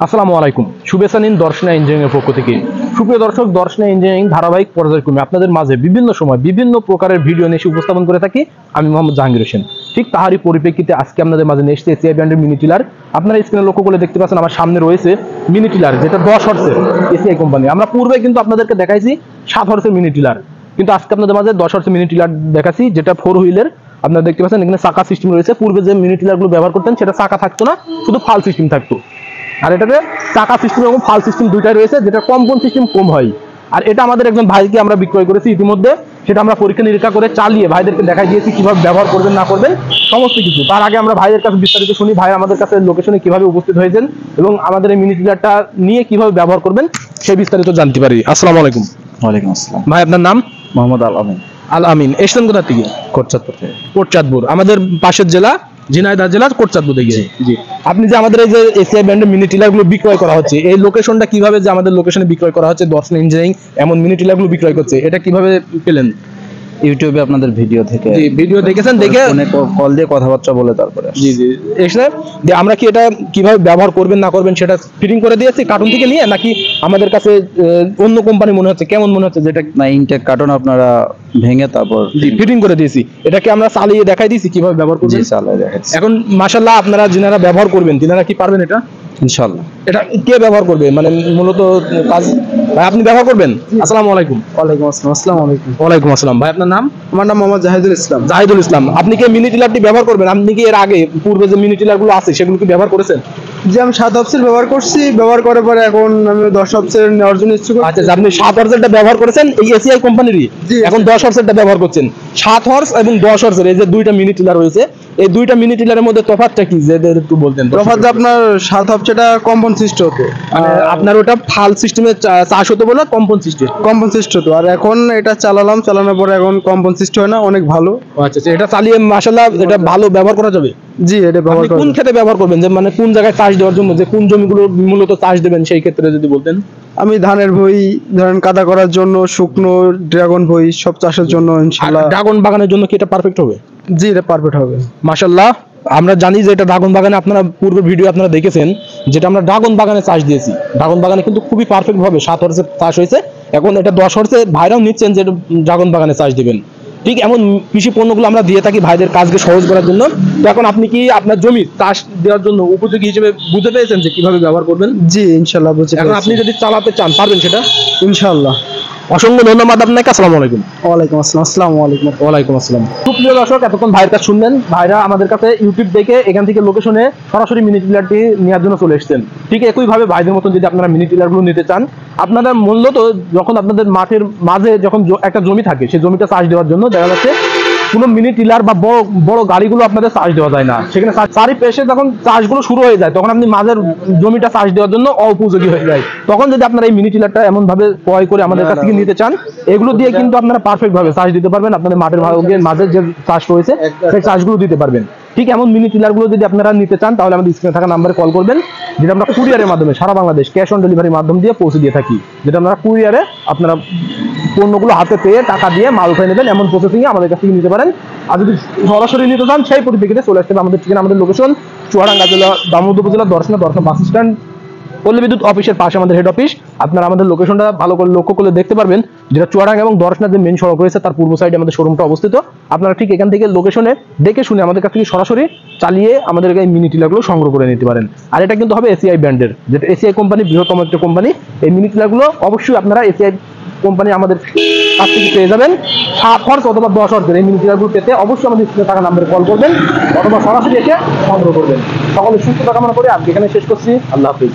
আসসালামু আলাইকুম, শুভেচ্ছা নিন দর্শনা ইঞ্জিনিয়ারিং এর পক্ষ থেকে। সুপ্রিয় দর্শক, দর্শনা ইঞ্জিনিয়ারিং ধারাবাহিক পর্যায়ক্রমে আপনাদের মাঝে বিভিন্ন সময় বিভিন্ন প্রকারের ভিডিও নিয়ে উপস্থাপন করে থাকি আমি মোহাম্মদ জাহাঙ্গীর হোসেন। ঠিক তাহারই পরিপ্রেক্ষিতে আজকে আপনাদের মাঝে নিয়ে এসেছে এসিআই ব্র্যান্ডের মিনি টিলার। আপনারা স্ক্রিনে লক্ষ্য করে দেখতে পাচ্ছেন আমার সামনে রয়েছে মিনি টিলার, যেটা 10 হর্সের এসিআই কোম্পানি। আমরা পূর্বে কিন্তু আপনাদেরকে দেখাইছি 7 হর্সের মিনি টিলার, কিন্তু আজকে আপনাদের মাঝে 10 হর্সের মিনি টিলার দেখাচ্ছি, যেটা 4 হুইলের। আপনারা দেখতে পাচ্ছেন এখানে চাকা সিস্টেম রয়েছে। পূর্বে যে মিনি টিলারগুলো ব্যবহার করতেন সেটা চাকা থাকতো না, শুধু ফাল সিস্টেম থাকতো। আর এটাতে চাকা সিস্টেম এবং ফাল সিস্টেম দুইটাই রয়েছে, যেটা কম্পন সিস্টেম কম হয়। আর এটা আমাদের একজন ভাইকে আমরা বিক্রয় করেছি ইতিমধ্যে, সেটা আমরা পরীক্ষা নিরীক্ষা করে চালিয়ে ভাইদেরকে দেখাই দিয়েছি কিভাবে ব্যবহার করবেন না করবেন সমস্ত কিছু। তার আগে আমরা ভাইদের কাছে বিস্তারিত শুনি, ভাই আমাদের কাছে লোকেশনে কিভাবে উপস্থিত হয়েছেন এবং আমাদের এই মিনি টিলারটা নিয়ে কিভাবে ব্যবহার করবেন সেই বিস্তারিত জানতে পারি। আসসালামু আলাইকুম। ওয়ালাইকুম আসসালাম। ভাই আপনার নাম? মোহাম্মদ আল আমিন। আল আমিন। এসছেন কোথা থেকে? কোটচাঁদপুর থেকে। কোটচাঁদপুর আমাদের পাশের জেলা, ঝিনাইদহ জেলার কোটচাঁদপুর থেকে। জি। আপনি যে আমাদের এই যে এসিআই ব্র্যান্ডের মিনি টিলারগুলো বিক্রয় করা হচ্ছে, এই লোকেশনটা কিভাবে যে আমাদের লোকেশনে বিক্রয় করা হচ্ছে, দর্শনা ইঞ্জিনিয়ারিং এমন মিনি টিলারগুলো বিক্রয় করছে, এটা কিভাবে পেলেন? ইউটিউবে আপনাদের ভিডিও থেকে। জি, ভিডিও দেখেছেন, দেখে ফোনে কল দিয়ে কথাবার্তা বলে তারপরে। জি জি এসে যে আমরা কি এটা কিভাবে ব্যবহার করবেন না করবেন সেটা ফিটিং করে দিয়েছি কার্টুন থেকে নিয়ে, নাকি আমাদের কাছে অন্য কোম্পানি মনে হচ্ছে? কেমন মনে হচ্ছে যেটা? না, ইনটেক কার্টন আপনারা ভেঙে তারপর ফিটিং করে দিয়েছি। এটাকে আমরা চালিয়ে দেখাই দিয়েছি কিভাবে ব্যবহার করবেন। জি, চালিয়ে দেখাচ্ছি। এখন মাশাআল্লাহ আপনারা যিনারা ব্যবহার করবেন তিনারা কি পারবেন এটা? ইনশাআল্লাহ। এটা কে ব্যবহার করবে, মানে মূলত কাজ? ভাই আপনি ব্যবহার করবেন? আসসালামু আলাইকুম। ওয়ালাইকুম আসসালাম। আসসালামু আলাইকুম। ওয়ালাইকুম আসসালাম। ভাই আপনার নাম? আমার নাম মোহাম্মদ জাহিদুল ইসলাম। জাহিদুল ইসলাম। আপনি কি মিনি টিলারটি ব্যবহার করবেন? আপনি কি এর আগে পূর্বে যে মিনি টিলার গুলো আছে সেগুলো কি ব্যবহার করেছেন? যে আমি 7 অফসেল ব্যবহার করছি, ব্যবহার করার পরে এখন আমি 10 অফসেল নেওয়ার জন্য ইচ্ছুক। আচ্ছা, আপনি 7 হর্সেরটা ব্যবহার করেছেন এই এসিআই কোম্পানিরই, এখন 10 হর্সেরটা ব্যবহার করছেন। 7 হর্স এবং 10 হর্সের এই যে দুইটা মিনি টিলার রয়েছে, এই দুইটা মিনি টিলারের মধ্যে তফাৎটা কি যে একটু বলতেন? তফাৎ আপনার 7 অফসেলটা কম্পন সিস্টেম হতো, মানে আপনার ওটা ফাল সিস্টেমে চাষ হতো বলে কম্পন সিস্টেম। কম্পন সিস্টেম হতো, আর এখন এটা চালানোর পরে এখন কম্পন সিস্টেম হয় না, অনেক ভালো। আচ্ছা, এটা চালিয়ে মাশাআল্লাহ এটা ভালো ব্যবহার করা যাবে। জি, এটা ব্যবহার আপনি কোন ক্ষেত্রে ব্যবহার করবেন, যে মানে কোন জায়গায় চাষ দেওয়ার জন্য, যে কোন জমিগুলো মূলত চাষ দেবেন সেই ক্ষেত্রে যদি বলতেন? আমি ধানের ভুঁই, ধরেন কাদা করার জন্য, শুকনো ড্রাগন ভুঁই সব চাষের জন্য ইনশাআল্লাহ। ড্রাগন বাগানের জন্য কি এটা পারফেক্ট হবে? জি, এটা পারফেক্ট হবে মাশাআল্লাহ। আমরা জানি যে এটা ড্রাগন বাগানে, আপনারা পূর্ব ভিডিও আপনারা দেখেছেন যেটা আমরা ড্রাগন বাগানে চাষ দিয়েছি। ড্রাগন বাগানে কিন্তু খুবই পারফেক্ট ভাবে 7 হর্সে চাষ হয়েছে। এখন এটা 10 হর্সে ভাইরাও নিচ্ছেন যে ড্রাগন বাগানে চাষ দিবেন। ঠিক এমন কৃষি পণ্যগুলো আমরা দিয়ে থাকি ভাইদের কাজকে সহজ করার জন্য। তো এখন আপনি কি আপনার জমি চাষ দেওয়ার জন্য উপযোগী হিসেবে বুঝতে পেরেছেন যে কিভাবে ব্যবহার করবেন? জি, ইনশাআল্লাহ বুঝে এখন আপনি যদি চালাতে চান পারবেন সেটা ইনশাআল্লাহ। অসংখ্য ধন্যবাদ আপনাকে। আসসালামু আলাইকুম। ওয়ালাইকুম আসসালাম। আসসালামু আলাইকুম। ওয়ালাইকুম আসসালাম। সুপ্রিয় দর্শক, এতক্ষণ ভাইয়ের কাছে শুনলেন। ভাইরা আমাদের কাছে ইউটিউব দেখে এখান থেকে লোকেশনে সরাসরি মিনি টিলারটি নেওয়ার জন্য চলে এসেছেন। ঠিক একইভাবে ভাইদের মতন যদি আপনারা মিনি টিলারগুলো নিতে চান, আপনারা মূলত যখন আপনাদের মাঠের মাঝে যখন একটা জমি থাকে, সেই জমিটা চাষ দেওয়ার জন্য দেখা যাচ্ছে কোনো মিনি টিলার বা বড় বড় গাড়িগুলো আপনাদের চাষ দেওয়া যায় না। সেখানে চারি পেশে যখন চাষগুলো শুরু হয়ে যায়, তখন আপনি মাঝের জমিটা চাষ দেওয়ার জন্য উপযোগী হয়ে যায়। তখন যদি আপনারা এই মিনি টিলারটা এমন ভাবে ক্রয় করে আমাদের কাছ থেকে নিতে চান, এগুলো দিয়ে কিন্তু আপনারা পারফেক্ট ভাবে চাষ দিতে পারবেন। আপনাদের মাঠের মাঝে যে চাষ রয়েছে সেই চাষগুলো দিতে পারবেন। ঠিক এমন মিনি টিলারগুলো যদি আপনারা নিতে চান, তাহলে আমাদের স্ক্রিনে থাকা নাম্বারে কল করবেন, যেটা আমরা কুরিয়ারের মাধ্যমে সারা বাংলাদেশ ক্যাশ অন ডেলিভারির মাধ্যম দিয়ে পৌঁছে দিয়ে থাকি। যেটা আমরা কুরিয়ারে আপনারা পণ্যগুলো হাতে পেয়ে টাকা দিয়ে মাল উঠাই নেবেন, এমন প্রসেসিং এ আমাদের কাছ থেকে নিতে পারেন। আর যদি সরাসরি নিতে চান, সেই পরিপ্রেক্ষিতে চলে আসতে হবে আমাদের ঠিকানা, আমাদের লোকেশন চুয়াডাঙ্গা জেলা, দামোদর উপজেলা, দর্শনা বাস স্ট্যান্ড, পল্লী বিদ্যুৎ অফিসের পাশে আমাদের হেড অফিস। আপনারা আমাদের লোকেশনটা ভালো করে লক্ষ্য করলে দেখতে পারবেন, যেটা চুয়াডাঙ্গা এবং দর্শনা যে মেন সড়ক রয়েছে তার পূর্ব সাইডে আমাদের শোরুমটা অবস্থিত। আপনারা ঠিক এখান থেকে লোকেশনে দেখে শুনে আমাদের কাছ থেকে সরাসরি চালিয়ে আমাদের এই মিনি টিলারগুলো সংগ্রহ করে নিতে পারেন। আর এটা কিন্তু হবে এসিআই ব্র্যান্ডের, যেটা এসিআই কোম্পানি বৃহত্তম একটা কোম্পানি। এই মিনি টিলারগুলো অবশ্যই আপনারা এসিআই কোম্পানি আমাদের কাছ থেকে পেয়ে যাবেন। 7 হর্স অথবা 10 হর্সের এই মিনি টিলারগুলো পেতে অবশ্যই আমাদের স্ক্রিনে থাকা নাম্বারে কল করবেন অথবা সরাসরি এসে সংগ্রহ করবেন। সকলে সুস্থতা কামনা করে আজকে এখানে শেষ করছি। আল্লাহ হাফিজ।